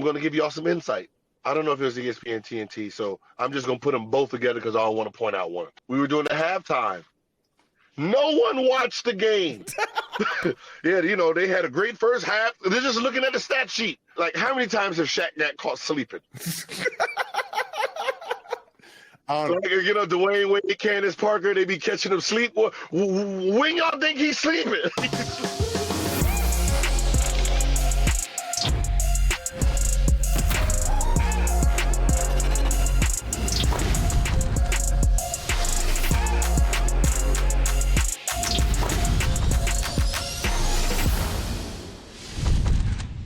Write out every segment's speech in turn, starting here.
going to give y'all some insight. I don't know if it was ESPN TNT, so I'm just going to put them both together because I want to point out one. We were doing the halftime. No one watched the game. Yeah, they had a great first half. They're just looking at the stat sheet. Like, how many times have Shaq got caught sleeping? Dwayne Wade, Candace Parker, they be catching him sleep. When y'all think he's sleeping?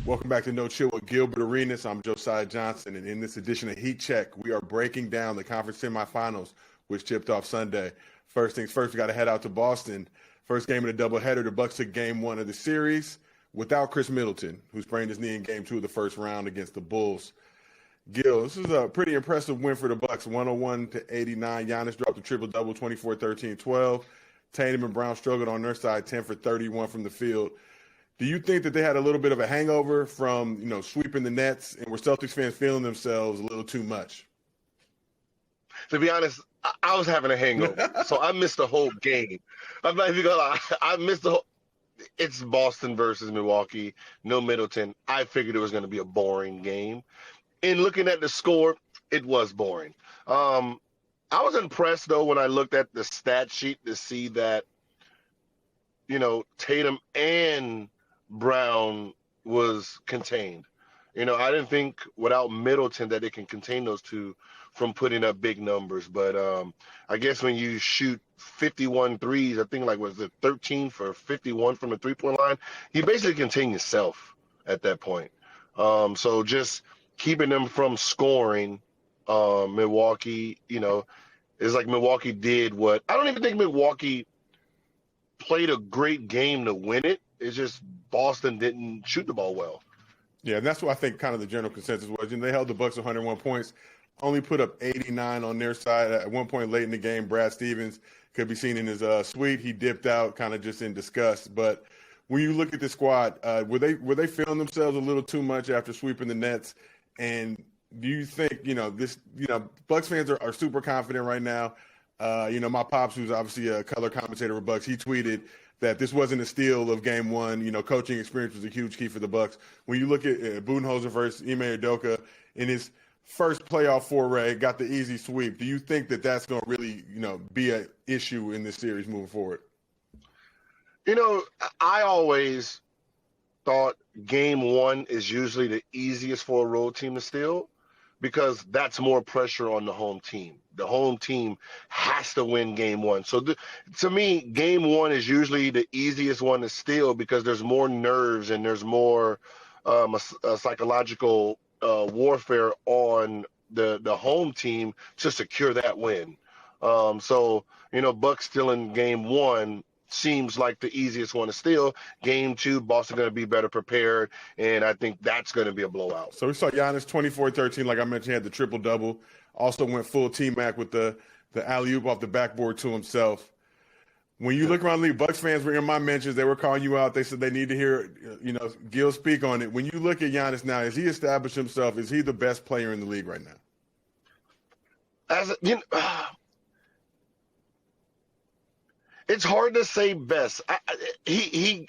Welcome back to No Chill with Gilbert Arenas. I'm Josiah Johnson, and in this edition of Heat Check, we are breaking down the conference semifinals, which tipped off Sunday. First things first, we got to head out to Boston. First game of the doubleheader, the Bucks took game one of the series without Chris Middleton, who sprained his knee in game two of the first round against the Bulls. Gil, this is a pretty impressive win for the Bucks, 101-89. Giannis dropped a triple-double, 24, 13, 12. Tatum and Brown struggled on their side, 10 for 31 from the field. Do you think that they had a little bit of a hangover from, sweeping the Nets, and were Celtics fans feeling themselves a little too much? To be honest, I was having a hangover, so I missed the whole game. I'm not even gonna lie. I missed the whole. It's Boston versus Milwaukee. No Middleton. I figured it was going to be a boring game. In looking at the score, it was boring. I was impressed though when I looked at the stat sheet to see that, Tatum and Brown was contained. I didn't think without Middleton that they can contain those two from putting up big numbers. But I guess when you shoot 51 threes, I think was it 13 for 51 from the three-point line, you basically contain yourself at that point. So just keeping them from scoring, Milwaukee, it's like Milwaukee did what – I don't even think Milwaukee played a great game to win it. It's just Boston didn't shoot the ball well. Yeah, and that's what I think kind of the general consensus was. They held the Bucks 101 points, only put up 89 on their side. At one point late in the game, Brad Stevens could be seen in his suite. He dipped out kind of just in disgust. But when you look at the squad, were they feeling themselves a little too much after sweeping the Nets? And do you think, Bucks fans are super confident right now. My pops, who's obviously a color commentator for Bucks, he tweeted that this wasn't a steal of game one. Coaching experience was a huge key for the Bucks. When you look at Budenholzer versus Ime Udoka in his first playoff foray, got the easy sweep. Do you think that that's going to really, be an issue in this series moving forward? I always thought game one is usually the easiest for a road team to steal because that's more pressure on the home team. The home team has to win game one. So to me, game one is usually the easiest one to steal because there's more nerves and there's more a psychological warfare on the home team to secure that win. So Bucks stealing game one seems like the easiest one to steal. Game two, Boston going to be better prepared, and I think that's going to be a blowout. So we saw Giannis 24-13, like I mentioned, he had the triple-double. Also went full T-Mac with the alley-oop off the backboard to himself. When you look around the league, Bucks fans were in my mentions. They were calling you out. They said they need to hear, Gil speak on it. When you look at Giannis now, has he established himself? Is he the best player in the league right now? It's hard to say best. He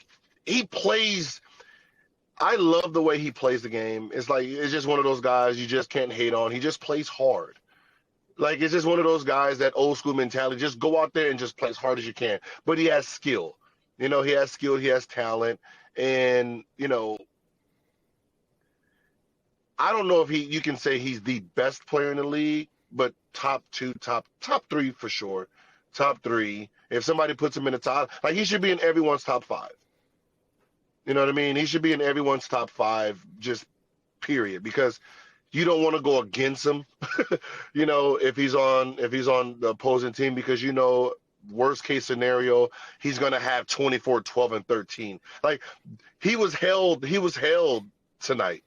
plays. I love the way he plays the game. It's just one of those guys you just can't hate on. He just plays hard. It's just one of those guys, that old school mentality. Just go out there and just play as hard as you can. But he has skill. He has skill. He has talent. And, I don't know if you can say he's the best player in the league, but top two, top three for sure. Top three. If somebody puts him in the top, he should be in everyone's top five. You know what I mean? He should be in everyone's top five, just period, because you don't want to go against him, if he's on the opposing team, because worst case scenario, he's going to have 24, 12, and 13. He was held tonight.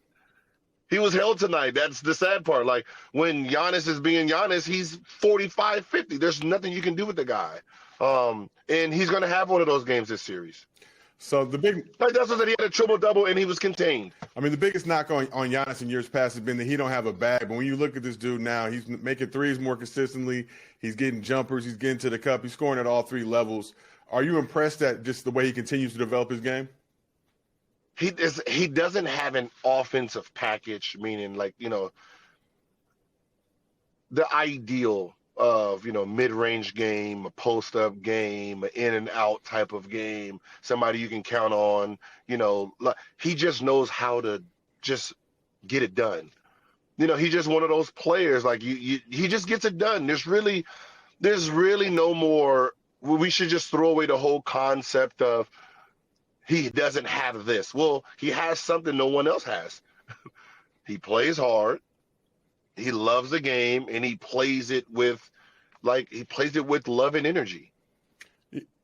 He was held tonight. That's the sad part. When Giannis is being Giannis, he's 45, 50. There's nothing you can do with the guy. And he's going to have one of those games this series. So the big, like that's what he had a triple double and he was contained. I mean, the biggest knock on Giannis in years past has been that he don't have a bag. But when you look at this dude now, he's making threes more consistently. He's getting jumpers. He's getting to the cup. He's scoring at all three levels. Are you impressed at just the way he continues to develop his game? He doesn't have an offensive package, meaning like, the ideal of, mid-range game, a post-up game, an in and out type of game, somebody you can count on, like, he just knows how to just get it done. He's just one of those players, like he just gets it done. There's really no more, we should just throw away the whole concept of he doesn't have this. Well, he has something no one else has. He plays hard. He loves the game, and he plays it with love and energy.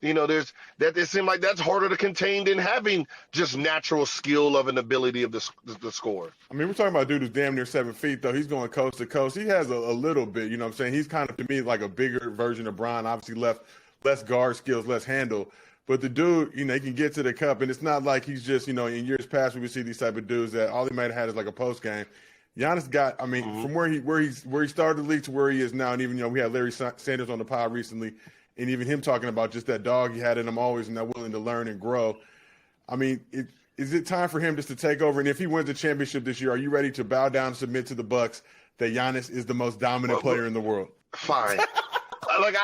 There's that. It seems like that's harder to contain than having just natural skill of an ability of the score. I mean, we're talking about a dude who's damn near 7 feet, though. He's going coast to coast. He has a little bit, you know what I'm saying? He's kind of, to me, like a bigger version of Bron. Obviously, less guard skills, less handle. But the dude, he can get to the cup, and it's not like he's just, in years past we would see these type of dudes that all he might have had is like a post game. Giannis got, from where he started the league to where he is now, and even, we had Larry Sanders on the pod recently, and even him talking about just that dog he had in him always and that willing to learn and grow. I mean, is it time for him just to take over? And if he wins the championship this year, are you ready to bow down and submit to the Bucks that Giannis is the most dominant player in the world? Fine. like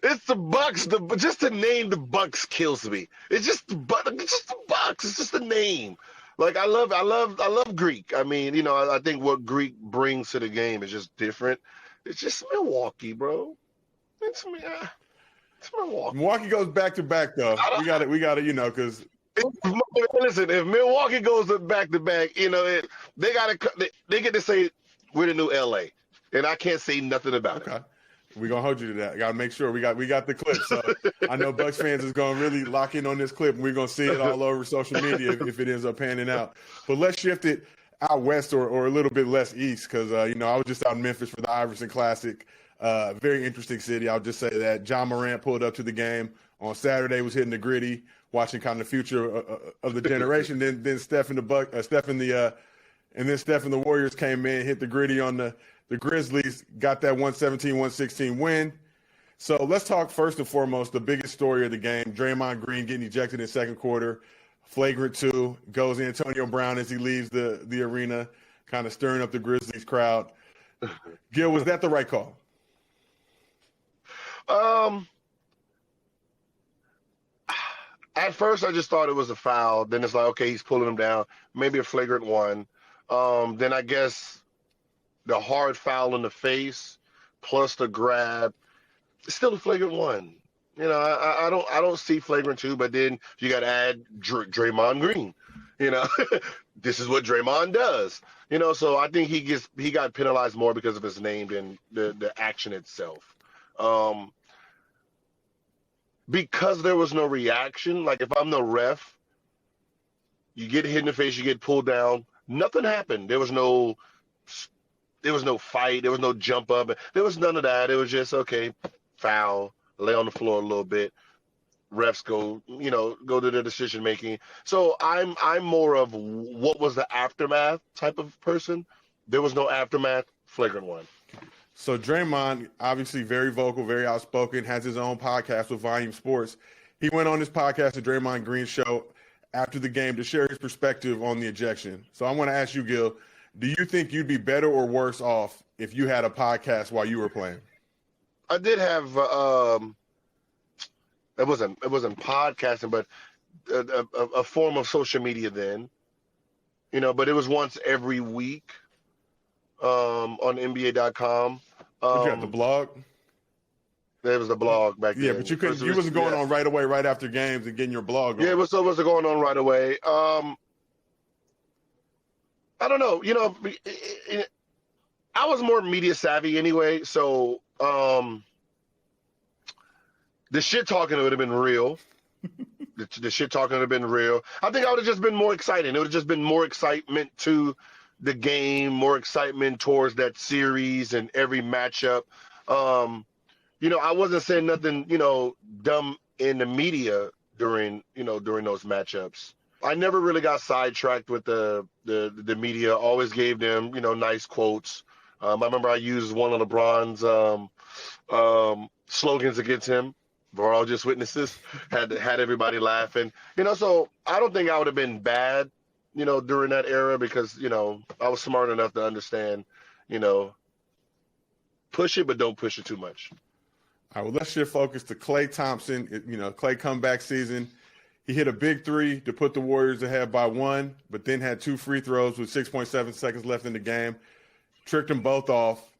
it's the Bucks. Just the name the Bucks kills me. It's just the Bucks. It's just the name. Like I love Greek. I mean, I think what Greek brings to the game is just different. It's just Milwaukee, bro. It's Milwaukee. Milwaukee goes back to back though. We got it, because listen, if Milwaukee goes back to back, they get to say we're the new LA, and I can't say nothing about it. We're going to hold you to that. I got to make sure we got the clip. So I know Bucks fans is going to really lock in on this clip, and we're going to see it all over social media if it ends up panning out. But let's shift it out west or a little bit less east because, I was just out in Memphis for the Iverson Classic. Very interesting city. I'll just say that. John Morant pulled up to the game on Saturday, was hitting the gritty, watching kind of the future of the generation. Then Steph and the Warriors came in, hit the gritty on the Grizzlies, got that 117-116 win. So let's talk first and foremost the biggest story of the game. Draymond Green getting ejected in second quarter. Flagrant 2 goes Antonio Brown as he leaves the arena, kind of stirring up the Grizzlies crowd. Gil, was that the right call? At first, I just thought it was a foul. Then it's like, okay, he's pulling him down. Maybe a flagrant 1. Then I guess the hard foul in the face plus the grab, it's still a flagrant 1. I don't see flagrant 2, but then you got to add Draymond Green. This is what Draymond does. So I think he got penalized more because of his name than the action itself. Because there was no reaction, like if I'm the ref, you get hit in the face, you get pulled down, nothing happened. There was no fight, there was no jump up, there was none of that. It was just, okay, foul, lay on the floor a little bit, refs go to the decision making. So I'm more of what was the aftermath type of person. There was no aftermath, flagrant 1. So Draymond, obviously very vocal, very outspoken, has his own podcast with Volume Sports. He went on his podcast, the Draymond Green Show, after the game to share his perspective on the ejection. So I want to ask you, Gil, do you think you'd be better or worse off if you had a podcast while you were playing? I did have it wasn't podcasting, but a form of social media then. But it was once every week on NBA.com. You had the blog? There was the blog back then. Yeah, but you wasn't going on right away, right after games and getting your blog on. Yeah, it was going on right away. I don't know. I was more media savvy anyway, so the shit talking would have been real. The shit talking would have been real. I think I would have just been more exciting. It would have just been more excitement to the game, more excitement towards that series and every matchup. I wasn't saying nothing, dumb in the media during those matchups. I never really got sidetracked with the media. Always gave them, nice quotes. I remember I used one of LeBron's slogans against him. We're all just witnesses. Had everybody laughing. So I don't think I would have been bad, during that era because, I was smart enough to understand, push it, but don't push it too much. All right, well, let's shift focus to Klay Thompson. Klay comeback season. He hit a big three to put the Warriors ahead by 1, but then had 2 free throws with 6.7 seconds left in the game. Tricked them both off.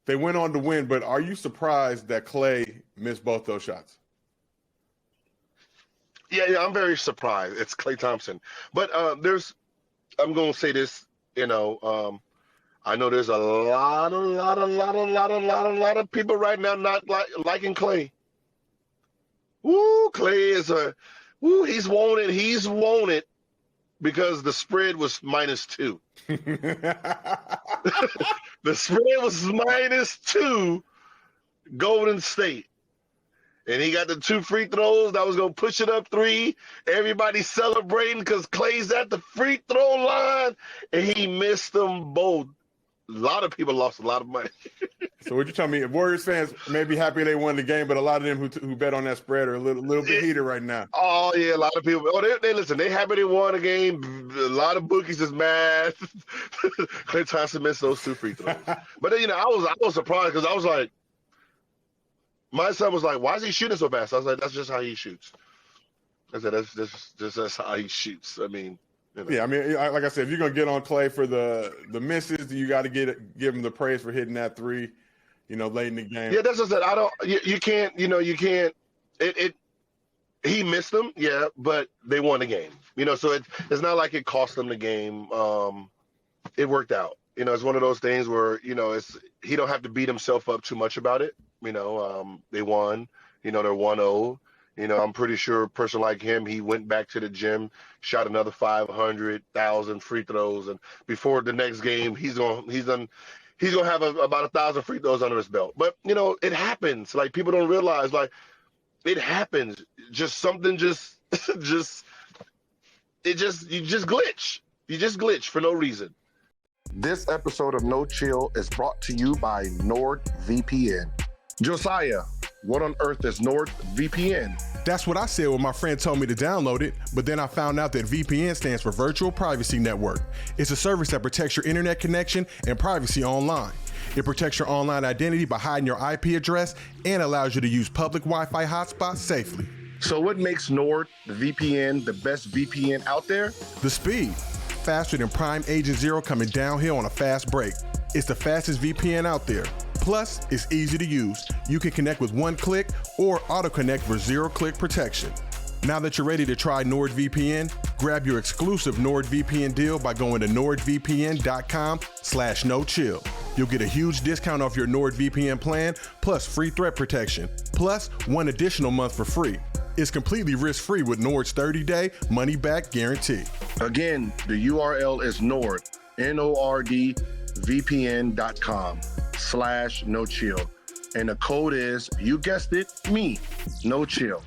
They went on to win, but are you surprised that Klay missed both those shots? Yeah, I'm very surprised. It's Klay Thompson. But I'm going to say this, I know there's a lot of people right now not liking Klay. Woo, Klay is he's won it because the spread was -2. The spread was -2 Golden State. And he got the 2 free throws that was going to push it up 3. Everybody celebrating because Klay's at the free throw line, and he missed them both. A lot of people lost a lot of money. So what you telling me? Warriors fans may be happy they won the game, but a lot of them who bet on that spread are a little bit heated right now. Oh, yeah, a lot of people. Oh, they listen, they happy they won the game. A lot of bookies is mad. Klay Thompson missed those 2 free throws. But, I was surprised because I was like, my son was like, why is he shooting so fast? I was like, that's just how he shoots. I said, that's how he shoots. I mean, Yeah, I mean, like I said, if you're gonna get on Klay for the misses, you got to give him the praise for hitting that 3, late in the game. Yeah, that's what I said. You can't. He missed them, yeah, but they won the game. So it's not like it cost them the game. It worked out. It's one of those things where he don't have to beat himself up too much about it. They won. They're 1-0. I'm pretty sure a person like him, he went back to the gym, shot another 500,000 free throws, and before the next game, he's gonna have about 1,000 free throws under his belt. But it happens. Like people don't realize, like it happens. Just something, you just glitch. You just glitch for no reason. This episode of No Chill is brought to you by NordVPN. Josiah, what on earth is NordVPN? That's what I said when my friend told me to download it, but then I found out that VPN stands for Virtual Privacy Network. It's a service that protects your internet connection and privacy online. It protects your online identity by hiding your IP address and allows you to use public Wi-Fi hotspots safely. So what makes NordVPN the best VPN out there? The speed. Faster than Prime Agent Zero coming downhill on a fast break. It's the fastest VPN out there. Plus, it's easy to use. You can connect with one click or auto-connect for 0-click protection. Now that you're ready to try NordVPN, grab your exclusive NordVPN deal by going to nordvpn.com/nochill. You'll get a huge discount off your NordVPN plan, plus free threat protection, plus 1 additional month for free. It's completely risk-free with Nord's 30-day money-back guarantee. Again, the URL is nordvpn.com/nochill. And the code is, you guessed it, me, no chill.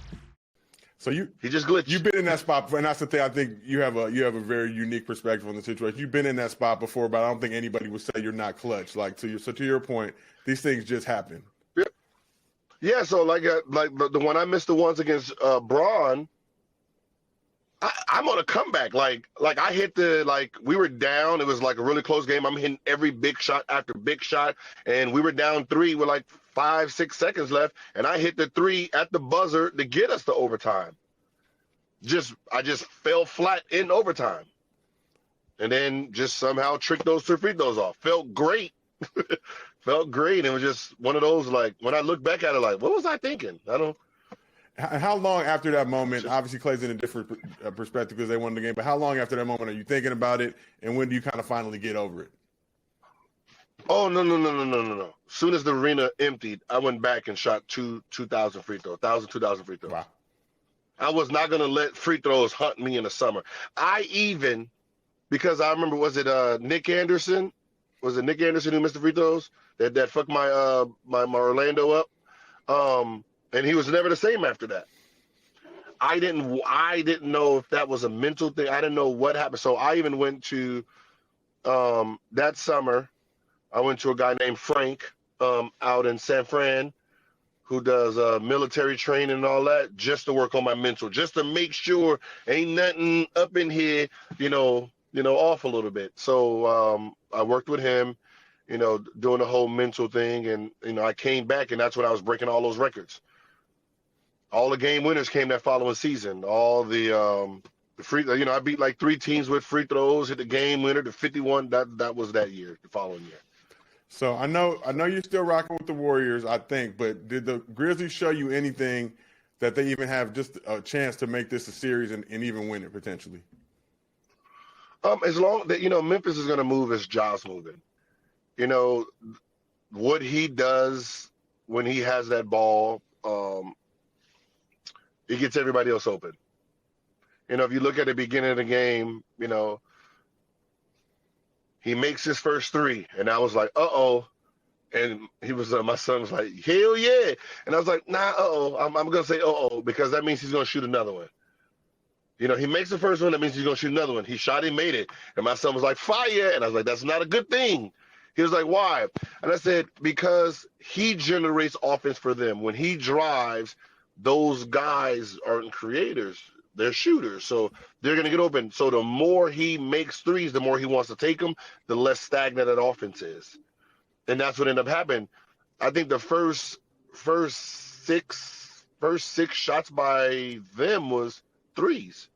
So he just glitched. You've been in that spot, and that's the thing. I think you have a very unique perspective on the situation. You've been in that spot before, but I don't think anybody would say you're not clutch. To your point, these things just happen. Yeah. So like the one I missed, the ones against Braun. I'm on a comeback. Like I hit we were down. It was like a really close game. I'm hitting every big shot after big shot, and we were down 3 with like 5-6 seconds left, and I hit the 3 at the buzzer to get us to overtime. I just fell flat in overtime, and then just somehow tricked those 2 free throws off. Felt great. Felt great. It was just one of those, like, when I look back at it, like, what was I thinking? I don't. How long after that moment, obviously Klay's in a different perspective because they won the game, but how long after that moment are you thinking about it, and when do you kind of finally get over it? Oh, no. As soon as the arena emptied, I went back and shot 2,000 free throws, 2,000 free throws. Wow. I was not going to let free throws hunt me in the summer. Because I remember, was it Nick Anderson? Was it Nick Anderson who missed the free throws? That fucked my Orlando up? And he was never the same after that. I didn't know if that was a mental thing. I didn't know what happened. So I even went to that summer. I went to a guy named Frank out in San Fran who does military training and all that, just to work on my mental, just to make sure ain't nothing up in here, off a little bit. So I worked with him, doing the whole mental thing, and I came back, and that's when I was breaking all those records. All the game winners came that following season. All the free, I beat like 3 teams with free throws, hit the game winner, the 51. That was that year, the following year. So I know you're still rocking with the Warriors, I think, but did the Grizzlies show you anything that they even have just a chance to make this a series and even win it potentially? As long that Memphis is going to move as Ja's moving. What he does when he has that ball, it gets everybody else open. If you look at the beginning of the game, he makes his first 3, and I was like, uh-oh. And he was, my son was like, hell yeah. And I was like, nah, uh-oh. I'm going to say uh-oh, because that means he's going to shoot another one. He makes the first one, that means he's going to shoot another one. He shot, he made it. And my son was like, fire. And I was like, that's not a good thing. He was like, why? And I said, because he generates offense for them. When he drives, those guys aren't creators. They're shooters, so they're going to get open. So the more he makes threes, the more he wants to take them, the less stagnant that offense is. And that's what ended up happening. I think the first six shots by them was threes.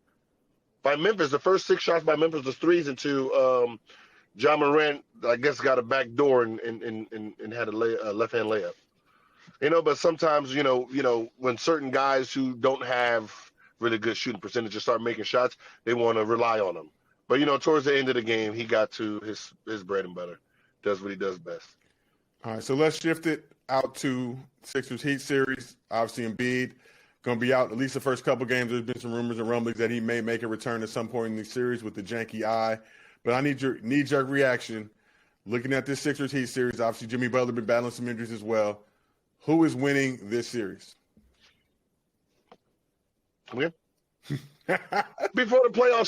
By Memphis, the first 6 shots by Memphis was threes into Ja Morant, I guess, got a back door and had a left-hand layup. But sometimes, when certain guys who don't have really good shooting percentage start making shots, they want to rely on him. But towards the end of the game, he got to his bread and butter, does what he does best. All right, so let's shift it out to Sixers Heat series. Obviously, Embiid going to be out at least the first couple games. There's been some rumors and rumblings that he may make a return at some point in the series with the janky eye. But I need your knee-jerk reaction. Looking at this Sixers Heat series, obviously Jimmy Butler been battling some injuries as well. Who is winning this series? Yeah. Before the playoffs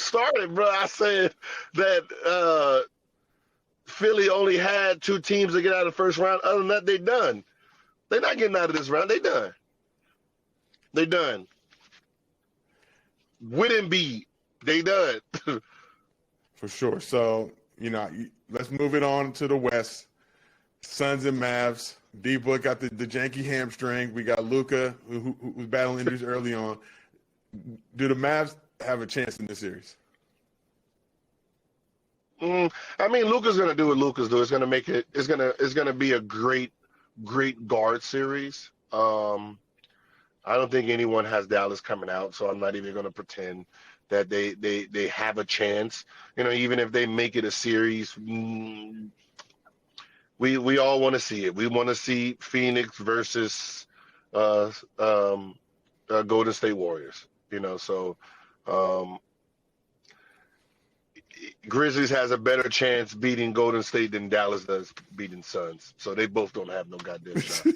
started, bro, I said that Philly only had 2 teams to get out of the first round. Other than that, they done. They're not getting out of this round. They done. They done. With Embiid, they done. For sure. So, let's move it on to the West. Suns and Mavs. D-Book got the janky hamstring. We got Luka, who was battling injuries early on. Do the Mavs have a chance in this series? Luka's gonna do what Luka's do. It's gonna make it. It's gonna be a great guard series. I don't think anyone has Dallas coming out, so I'm not even gonna pretend that they have a chance. Even if they make it a series. We all want to see it. We want to see Phoenix versus Golden State Warriors. So Grizzlies has a better chance beating Golden State than Dallas does beating Suns. So they both don't have no goddamn shot.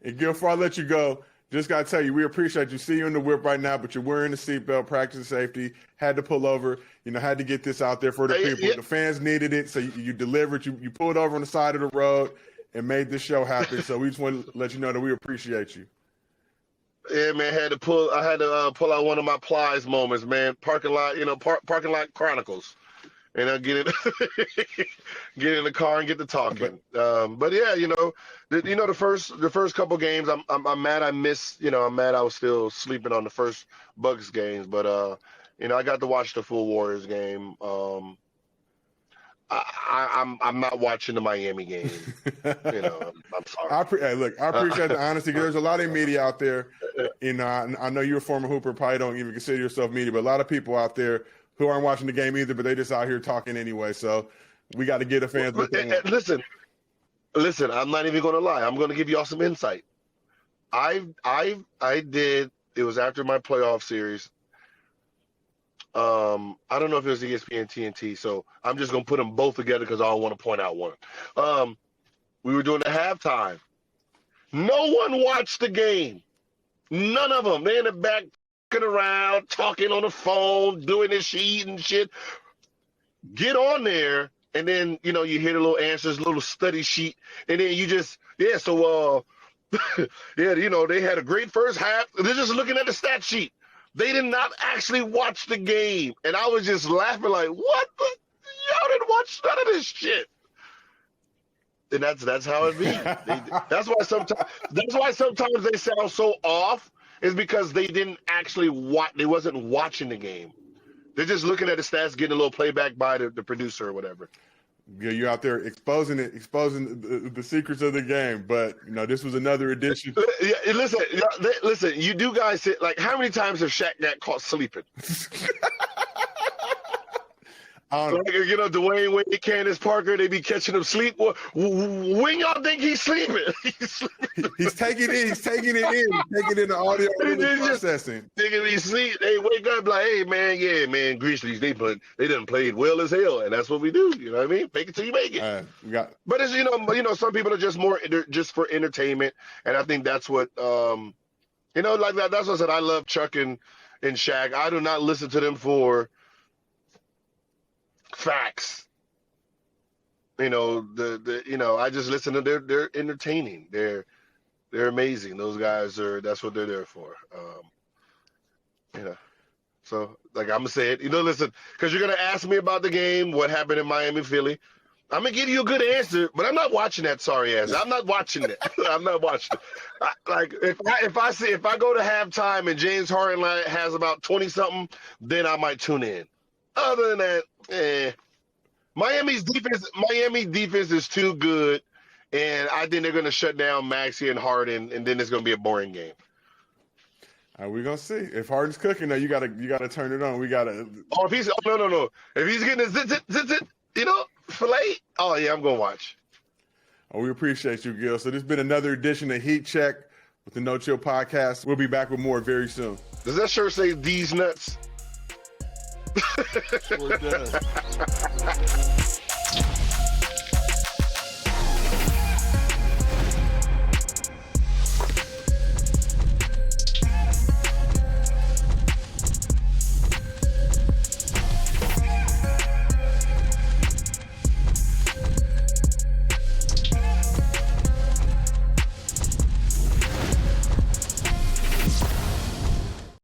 And Gil, before I let you go, just got to tell you, we appreciate you. See you in the whip right now, but you're wearing the seatbelt, practicing safety, had to pull over, had to get this out there for the people. Yeah. The fans needed it, so you delivered. You pulled over on the side of the road and made this show happen. So we just want to let you know that we appreciate you. Yeah, man, I had to pull out one of my Plies moments, man. Parking lot chronicles. And I get in the car and get to talking. But yeah, the first couple games, I'm mad I missed. I'm mad I was still sleeping on the first Bucks games. But I got to watch the full Warriors game. I'm not watching the Miami game. I'm sorry. I appreciate the honesty. There's a lot of media out there. I know you're a former Hooper, probably don't even consider yourself media, but a lot of people out there who aren't watching the game either, but they just out here talking anyway. So we got to get the fans. Listen, I'm not even going to lie. I'm going to give y'all some insight. I did. It was after my playoff series. I don't know if it was ESPN TNT, so I'm just going to put them both together because I don't want to point out one. We were doing the halftime. No one watched the game. None of them. They in the back around, talking on the phone, doing this sheet and shit. Get on there, and then, you hear the little answers, little study sheet, and then you just, yeah, so, yeah, they had a great first half. They're just looking at the stat sheet. They did not actually watch the game. And I was just laughing like, what the? Y'all didn't watch none of this shit. And that's how it be. That's why sometimes they sound so off, is because they didn't actually watch. They wasn't watching the game. They're just looking at the stats, getting a little playback by the producer or whatever. Yeah, you're out there exposing the secrets of the game. But this was another edition. Yeah, listen. You do guys say, like, how many times have Shaq got caught sleeping? Like, Dwayne Wade, Candace Parker, they be catching him sleep. When y'all think he's sleeping? He's taking it in the audio processing. Thinking he's sleep. They wake up like, hey man, Grizzlies, they done played well as hell, and that's what we do. You know what I mean? Fake it till you make it. But it's some people are just more just for entertainment, and I think that's what like that. That's what I said. I love Chuck and Shaq. I do not listen to them for facts. I just listen to they're entertaining. They're amazing. Those guys that's what they're there for. So like I'm gonna say it. Listen, because you're gonna ask me about the game, what happened in Miami, Philly. I'm gonna give you a good answer, but I'm not watching that sorry ass. I'm not watching it. I'm not watching it. If I go to halftime and James Harden has about 20 something, then I might tune in. Other than that, Miami defense is too good, and I think they're going to shut down Maxey and Harden, and then it's going to be a boring game. We're gonna see if Harden's cooking. Though you gotta turn it on. We gotta. Oh, no. If he's getting a fillet. Oh yeah, I'm gonna watch. Oh, we appreciate you, Gil. So this has been another edition of Heat Check with the No Chill Podcast. We'll be back with more very soon. Does that shirt say these nuts? Sure does.